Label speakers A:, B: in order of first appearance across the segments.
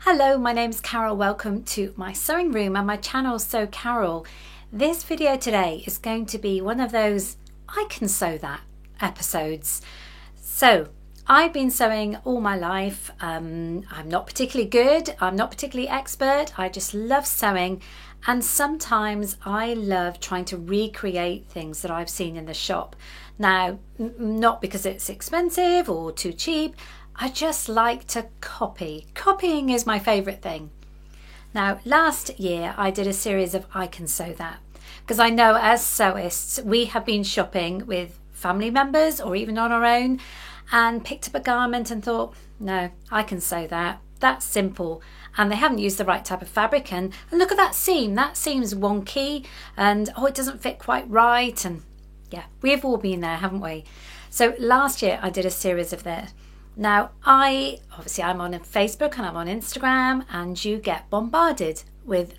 A: Hello, my name's Carol. Welcome to my sewing room and my channel Sew Carol. This video today is going to be one of those I can sew that episodes. So I've been sewing all my life. I'm not particularly good, I'm not particularly expert, I just love sewing, and sometimes I love trying to recreate things that I've seen in the shop. Now, not because it's expensive or too cheap, I just like to copy. Copying is my favourite thing. Now, last year I did a series of I Can Sew That, because I know as sewists we have been shopping with family members or even on our own and picked up a garment and thought, no, I can sew that. That's simple. And they haven't used the right type of fabric, and look at that seam's wonky, and oh, it doesn't fit quite right, and yeah, we've all been there, haven't we? So last year I did a series of that. Now, I'm on Facebook and I'm on Instagram, and you get bombarded with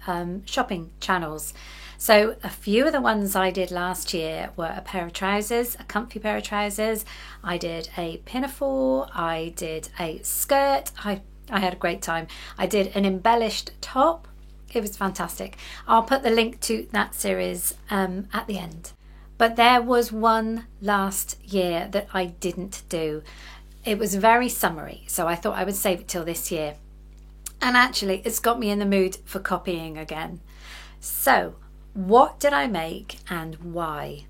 A: shopping channels. So a few of the ones I did last year were a pair of trousers, a comfy pair of trousers. I did a pinafore, I did a skirt. I had a great time. I did an embellished top. It was fantastic. I'll put the link to that series at the end. But there was one last year that I didn't do. It was very summery, so I thought I would save it till this year. And actually, it's got me in the mood for copying again. So, what did I make and why?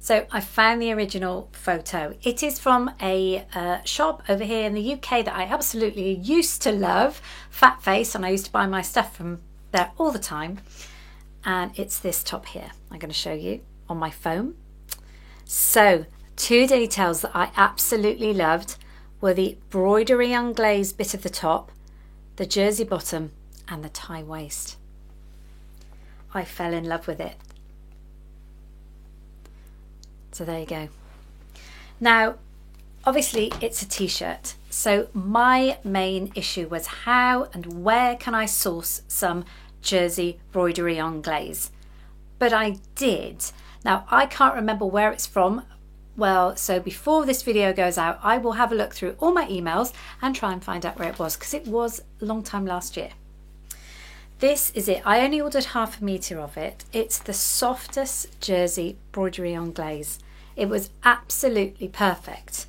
A: So, I found the original photo. It is from a shop over here in the UK that I absolutely used to love, Fat Face, and I used to buy my stuff from there all the time. And it's this top here. I'm going to show you on my phone. So, two details that I absolutely loved were the broidery unglazed bit of the top, the jersey bottom, and the tie waist. I fell in love with it. So there you go. Now, obviously it's a t-shirt, so my main issue was how and where can I source some jersey broidery unglaze? But I did. Now, I can't remember where it's from. Well, so before this video goes out, I will have a look through all my emails and try and find out where it was, because it was a long time last year. This is it. I only ordered 1/2 metre of it. It's the softest jersey broidery unglaze. It was absolutely perfect.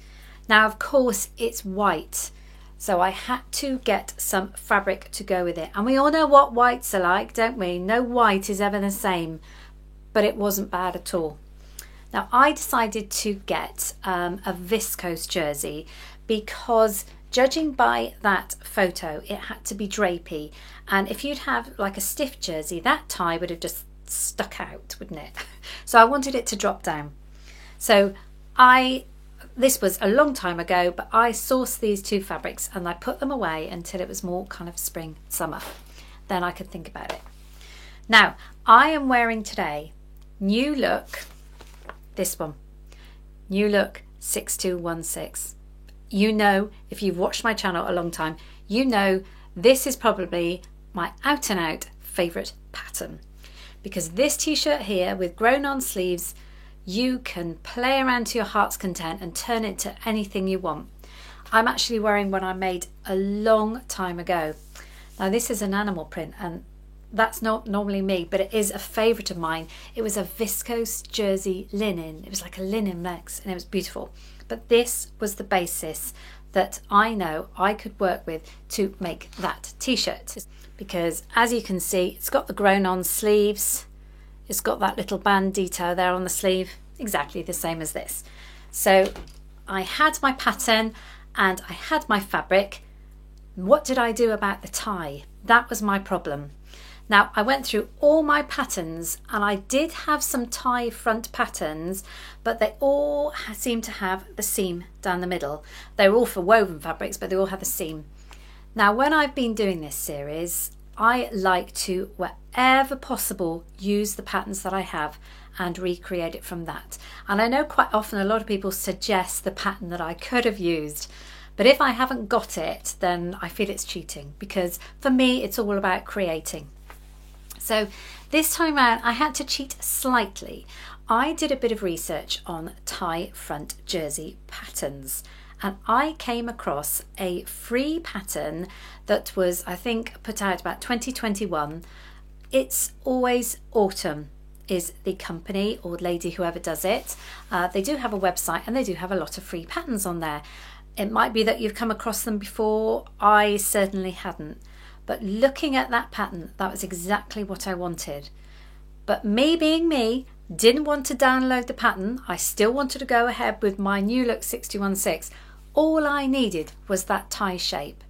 A: Now, of course, it's white, so I had to get some fabric to go with it. And we all know what whites are like, don't we? No white is ever the same, but it wasn't bad at all. Now, I decided to get a viscose jersey because, judging by that photo, it had to be drapey, and if you'd have like a stiff jersey, that tie would have just stuck out, wouldn't it? So I wanted it to drop down. So this was a long time ago, but I sourced these two fabrics and I put them away until it was more kind of spring, summer. Then I could think about it. Now, I am wearing today New Look, this one, New Look 6216. You know, if you've watched my channel a long time, you know this is probably my out and out favourite pattern, because this t-shirt here with grown on sleeves, you can play around to your heart's content and turn it to anything you want. I'm actually wearing one I made a long time ago. Now, this is an animal print, and that's not normally me, but it is a favourite of mine. It was a viscose jersey linen. It was like a linen mix, and it was beautiful. But this was the basis that I know I could work with to make that t-shirt, because as you can see, it's got the grown on sleeves. It's got that little band detail there on the sleeve, exactly the same as this. So I had my pattern and I had my fabric. What did I do about the tie? That was my problem. Now, I went through all my patterns and I did have some tie front patterns, but they all seem to have the seam down the middle. They were all for woven fabrics, but they all have the seam. Now, when I've been doing this series, I like to, wherever possible, use the patterns that I have and recreate it from that. And I know quite often a lot of people suggest the pattern that I could have used, but if I haven't got it, then I feel it's cheating, because for me, it's all about creating. So this time around, I had to cheat slightly. I did a bit of research on tie front jersey patterns, and I came across a free pattern that was, I think, put out about 2021. It's Always Autumn is the company or lady, whoever does it. They do have a website and they do have a lot of free patterns on there. It might be that you've come across them before. I certainly hadn't. But looking at that pattern, that was exactly what I wanted. But me being me, didn't want to download the pattern. I still wanted to go ahead with my New Look 616. All I needed was that tie shape.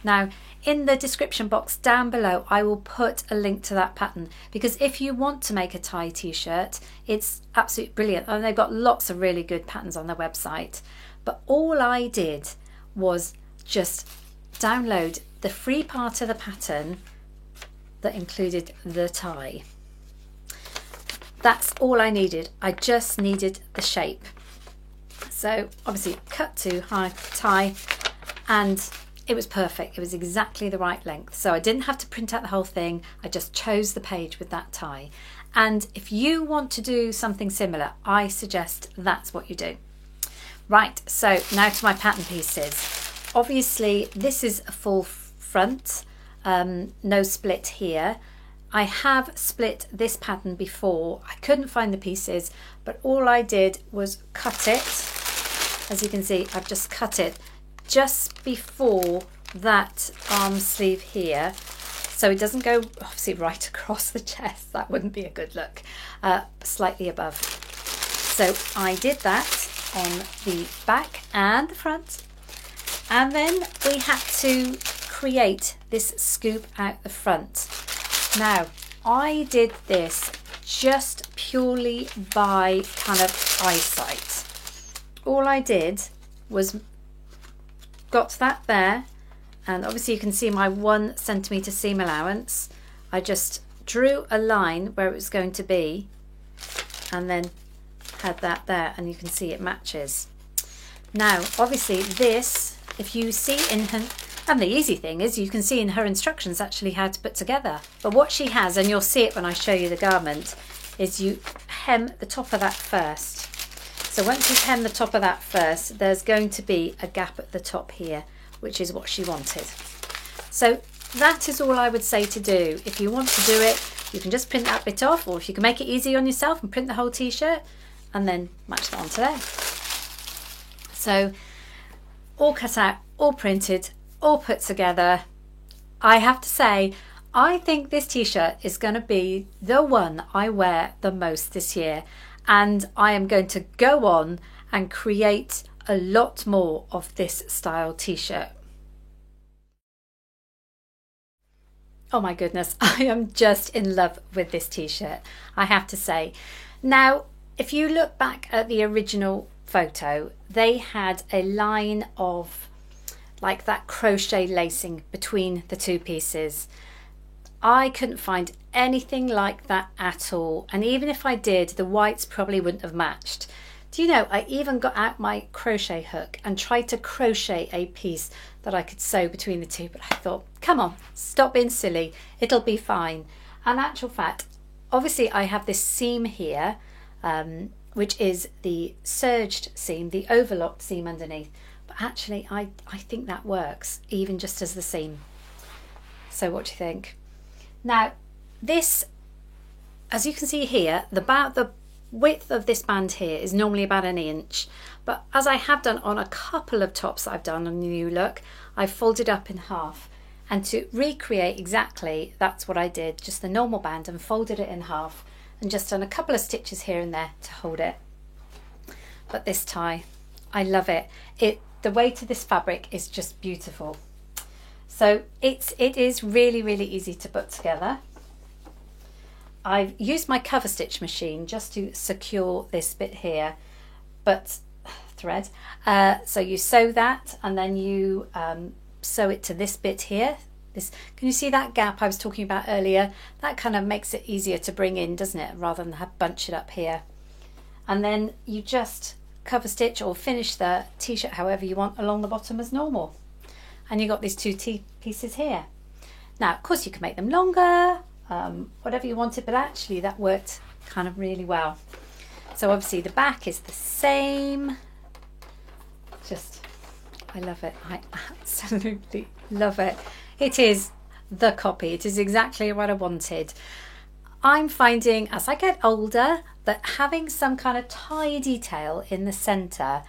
A: Now, in the description box down below, I will put a link to that pattern, because if you want to make a tie t-shirt, it's absolutely brilliant. And they've got lots of really good patterns on their website. But all I did was just download the free part of the pattern that included the tie. That's all I needed. I just needed the shape. So obviously cut to high tie, and it was perfect. It was exactly the right length. So I didn't have to print out the whole thing. I just chose the page with that tie. And if you want to do something similar, I suggest that's what you do. Right, so now to my pattern pieces. Obviously, this is a full front, no split here. I have split this pattern before. I couldn't find the pieces, but all I did was cut it. As you can see, I've just cut it just before that arm sleeve here, so it doesn't go obviously right across the chest. That wouldn't be a good look. Slightly above. So I did that on the back and the front, and then we had to create this scoop out the front. Now I did this just purely by kind of eyesight. All I did was got that there, and obviously you can see my 1 centimetre seam allowance. I just drew a line where it was going to be and then had that there, and you can see it matches. Now obviously this, if you see in her, and the easy thing is you can see in her instructions actually how to put together, but what she has, and you'll see it when I show you the garment, is you hem the top of that first. So once you hem the top of that first, there's going to be a gap at the top here, which is what she wanted. So that is all I would say to do. If you want to do it, you can just print that bit off, or if you can make it easy on yourself and print the whole t-shirt and then match that onto there. So all cut out, all printed, all put together. I have to say, I think this t-shirt is going to be the one I wear the most this year. And I am going to go on and create a lot more of this style t-shirt. Oh my goodness, I am just in love with this t-shirt, I have to say. Now, if you look back at the original photo, they had a line of like that crochet lacing between the two pieces. I couldn't find anything like that at all, and even if I did, the whites probably wouldn't have matched. Do you know, I even got out my crochet hook and tried to crochet a piece that I could sew between the two, but I thought, come on, stop being silly, it'll be fine. And actual fact, obviously I have this seam here, which is the serged seam, the overlocked seam underneath, but actually I think that works even just as the seam. So what do you think? Now this, as you can see here, about the width of this band here is normally about 1 inch, but as I have done on a couple of tops that I've done on the New Look, I've folded up in half, and to recreate exactly, that's what I did, just the normal band, and folded it in half and just done a couple of stitches here and there to hold it. But this tie, I love it. The weight of this fabric is just beautiful. So it is really, really easy to put together. I've used my cover stitch machine just to secure this bit here, but thread. So you sew that, and then you sew it to this bit here. Can you see that gap I was talking about earlier? That kind of makes it easier to bring in, doesn't it, rather than bunch it up here. And then you just cover stitch or finish the t-shirt however you want along the bottom as normal. And you got these two pieces here. Now, of course, you can make them longer, whatever you wanted, but actually that worked kind of really well. So obviously the back is the same, just I love it. I absolutely love it. It is the copy. It is exactly what I wanted. I'm finding as I get older that having some kind of tie detail in the centre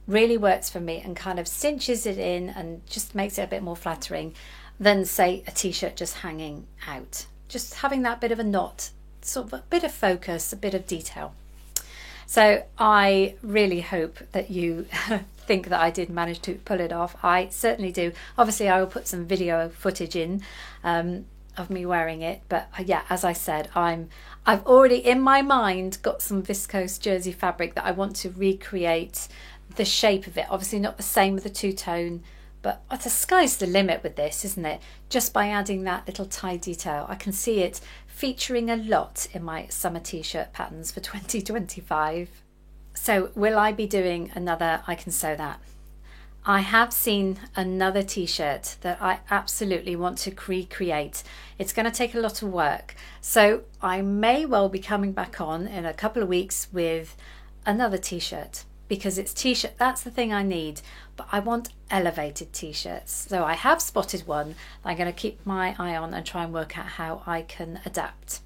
A: really works for me and kind of cinches it in and just makes it a bit more flattering than, say, a t-shirt just hanging out. Just having that bit of a knot, sort of a bit of focus, a bit of detail. So I really hope that you think that I did manage to pull it off. I certainly do. Obviously I will put some video footage in of me wearing it, but yeah, as I said, I've already in my mind got some viscose jersey fabric that I want to recreate the shape of it. Obviously not the same with the two-tone, but the sky's the limit with this, isn't it? Just by adding that little tie detail, I can see it featuring a lot in my summer t-shirt patterns for 2025. So will I be doing another I Can Sew That? I have seen another t-shirt that I absolutely want to recreate. It's going to take a lot of work, so I may well be coming back on in a couple of weeks with another t-shirt, because it's t-shirt, that's the thing I need, but I want elevated t-shirts. So I have spotted one I'm going to keep my eye on and try and work out how I can adapt.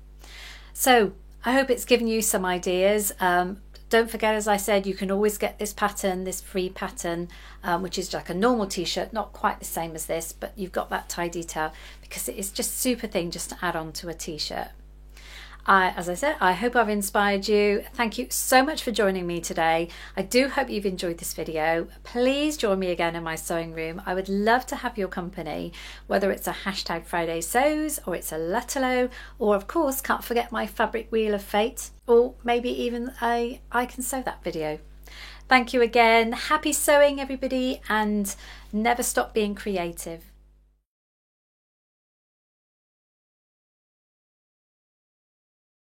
A: So I hope it's given you some ideas. Don't forget, as I said, you can always get this pattern, this free pattern, which is like a normal t-shirt, not quite the same as this, but you've got that tie detail because it is just super thing just to add on to a t-shirt. As I said, I hope I've inspired you. Thank you so much for joining me today. I do hope you've enjoyed this video. Please join me again in my sewing room. I would love to have your company, whether it's a hashtag Friday Sews or it's a Letterlo, or of course, can't forget my fabric wheel of fate, or maybe even a I Can Sew That video. Thank you again. Happy sewing, everybody, and never stop being creative.